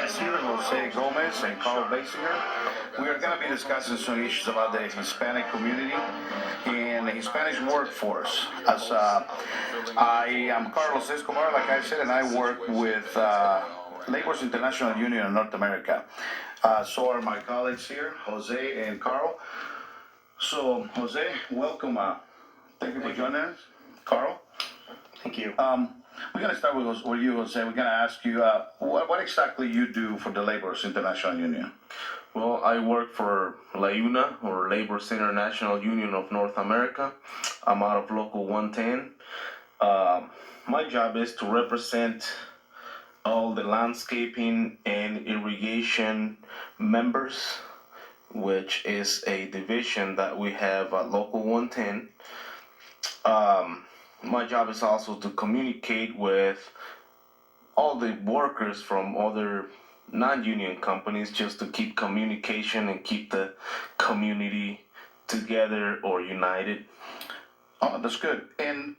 guests here, Jose Gomez and Carl Basinger. We are going to be discussing some issues about the Hispanic community and the Hispanic workforce. I am Carlos Escobar, like I said, and I work with Labor's International Union in North America. So are my colleagues here, Jose and Carl. So, Jose, welcome. Thank you for joining us. Carl? Thank you. We're going to start with you, Jose. We're going to ask you what exactly you do for the Labor's International Union. Well, I work for LAUNA, or Labor's International Union of North America. I'm out of Local 110. My job is to represent all the landscaping and irrigation members, which is a division that we have at Local 110. My job is also to communicate with all the workers from other non-union companies, just to keep communication and keep the community together or united. Oh, that's good. And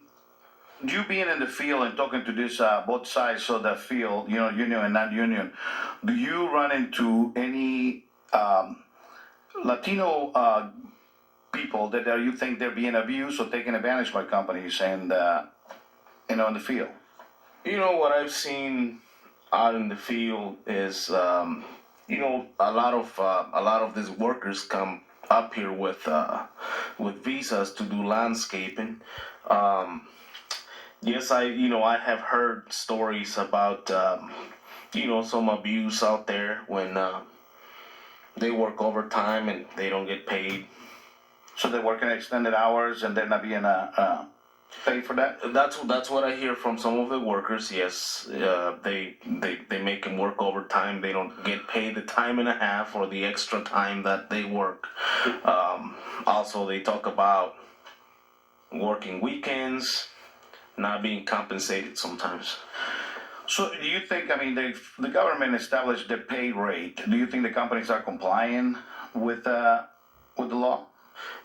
you being in the field and talking to this both sides of the field, union and non-union, do you run into any Latino people that you think they're being abused or taken advantage by companies and in the field? What I've seen out in the field is a lot of these workers come up here with visas to do landscaping. Yes, I have heard stories about some abuse out there when they work overtime and they don't get paid. So they're working extended hours and they're not being paid for that? That's what I hear from some of the workers. Yes, they make them work overtime. They don't get paid the time and a half or the extra time that they work. Also, they talk about working weekends, not being compensated sometimes. So do you think, the government established the pay rate. Do you think the companies are complying with the law?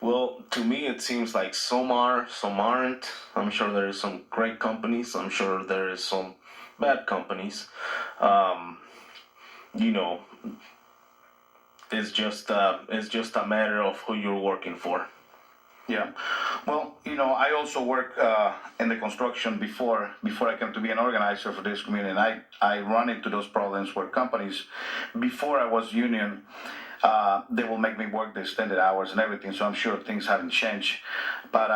Well, to me, it seems like some are, some aren't. I'm sure there is some great companies. I'm sure there is some bad companies. It's just a matter of who you're working for. Yeah. Well, I also work in the construction before I came to be an organizer for this community, and I run into those problems where companies, before I was union, they will make me work the extended hours and everything, so I'm sure things haven't changed. But,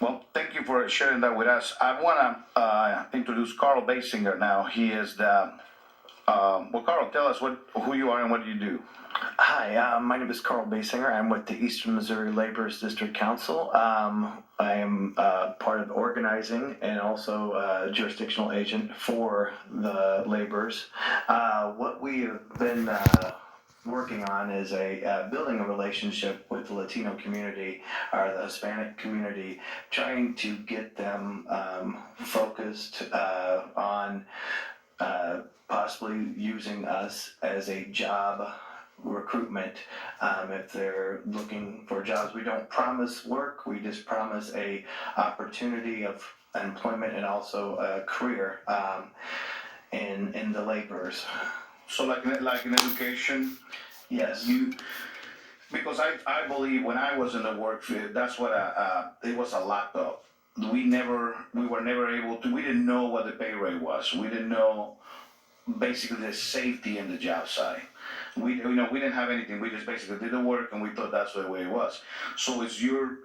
well, thank you for sharing that with us. I want to introduce Carl Basinger now. He is the, Carl, tell us who you are and what do you do? Hi, my name is Carl Basinger. I'm with the Eastern Missouri Laborers District Council. I am part of organizing and also a jurisdictional agent for the laborers. What we have been working on is building a relationship with the Latino community or the Hispanic community, trying to get them focused on possibly using us as a job recruitment. If they're looking for jobs, we don't promise work, we just promise a opportunity of employment and also a career in the laborers. So like in education? Yes. Because I believe when I was in the work field, that's what it was a lot of. We were never able to, we didn't know what the pay rate was. We didn't know basically the safety in the job site. We didn't have anything. We just basically did the work and we thought that's the way it was. So is your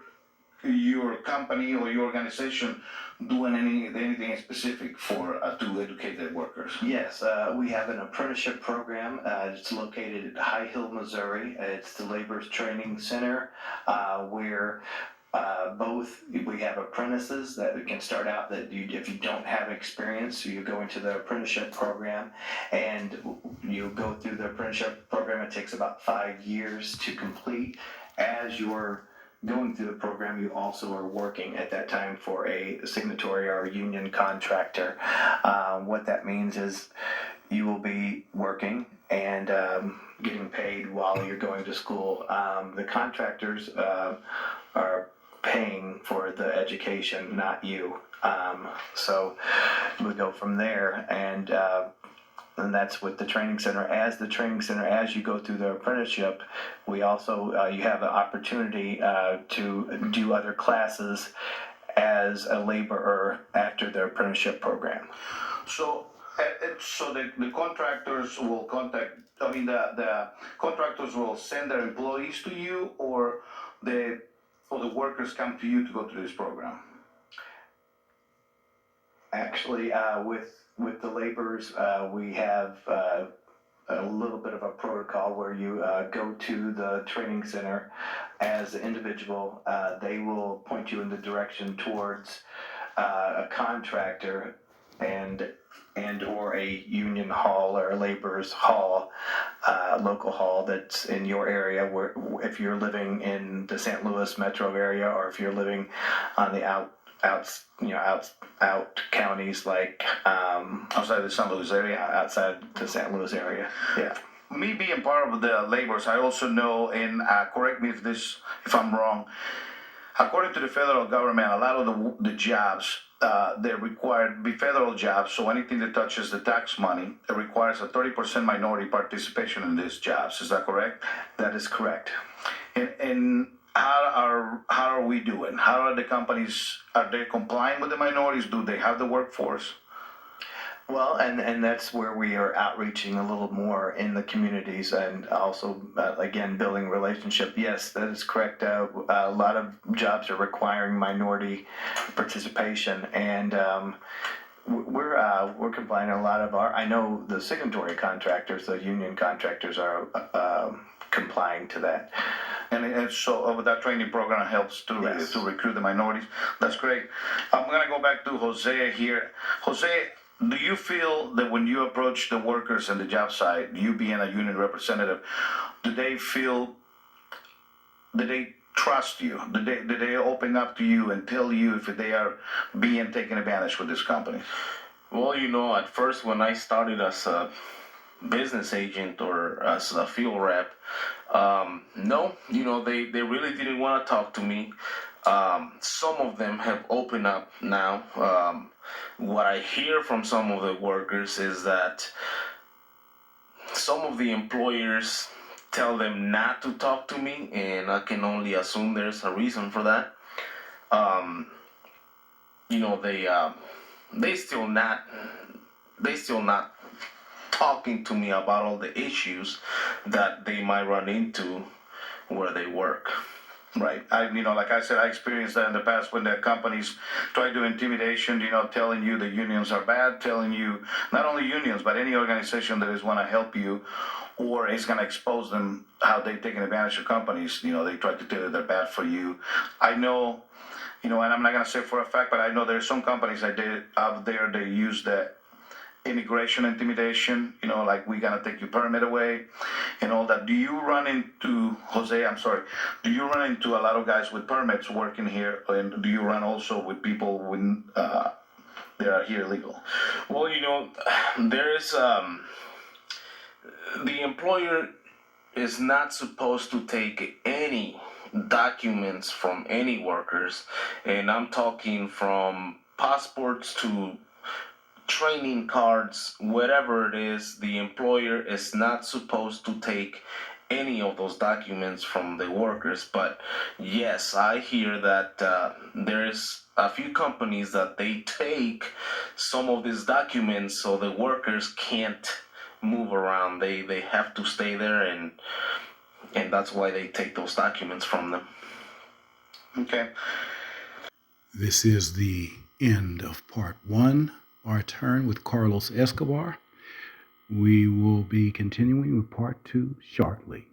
company or your organization doing anything specific for to educate their workers? Yes, we have an apprenticeship program. It's located at High Hill, Missouri. It's the Laborers Training Center, where we have apprentices that can start out that if you don't have experience, so you go into the apprenticeship program and you go through the apprenticeship program. It takes about 5 years to complete. As you're going through the program, you also are working at that time for a signatory or a union contractor. What that means is you will be working and getting paid while you're going to school. The contractors are paying for the education, not you. So we go from there, and and that's with the training center. As the training center, as you go through the apprenticeship, we also you have the opportunity to do other classes as a laborer after their apprenticeship program. So, so the contractors will contact. I mean, the contractors will send their employees to you, or the workers come to you to go through this program. Actually, with the laborers, we have a little bit of a protocol where you go to the training center as an individual. They will point you in the direction towards a contractor and or a union hall or a laborers hall, local hall that's in your area. Where if you're living in the St. Louis metro area, or if you're living on the out counties like Outside the St. Louis area. outside the St. Louis area. Yeah. Me being part of the laborers, I also know, and correct me if I'm wrong. According to the federal government, a lot of the jobs they require be federal jobs. So anything that touches the tax money, it requires a 30% minority participation in these jobs. Is that correct? That is correct. And how are we doing? How are the companies? Are they complying with the minorities? Do they have the workforce? Well, and that's where we are outreaching a little more in the communities, and also again building relationship. Yes, that is correct. A lot of jobs are requiring minority participation, and we're complying. A lot of I know the signatory contractors, the union contractors, are complying to that. And so that training program helps to Yes. to recruit the minorities. That's great. I'm gonna go back to Jose here. Jose, do you feel that when you approach the workers in the job site, you being a union representative, do they trust you? Do they open up to you and tell you if they are being taken advantage with this company? Well, at first when I started as a business agent or as a field rep, no, they really didn't want to talk to me. Some of them have opened up now. What I hear from some of the workers is that some of the employers tell them not to talk to me, and I can only assume there's a reason for that. They still not talking to me about all the issues that they might run into where they work. Right. Like I said, I experienced that in the past when the companies try to intimidation, telling you the unions are bad, telling you not only unions, but any organization that is want to help you or is going to expose them how they've taken advantage of companies. They try to tell you they're bad for you. I know, and I'm not going to say for a fact, but I know there's some companies out there, they use the immigration intimidation, like we're gonna take your permit away and all that. Do you run into a lot of guys with permits working here, and do you run also with people when they are here illegal? Well, there's the employer is not supposed to take any documents from any workers, and I'm talking from passports to training cards, whatever it is. The employer is not supposed to take any of those documents from the workers. But yes, I hear that there's a few companies that they take some of these documents so the workers can't move around. They have to stay there, and that's why they take those documents from them. Okay. This is the end of part one, our turn with Carlos Escobar. We will be continuing with part two shortly.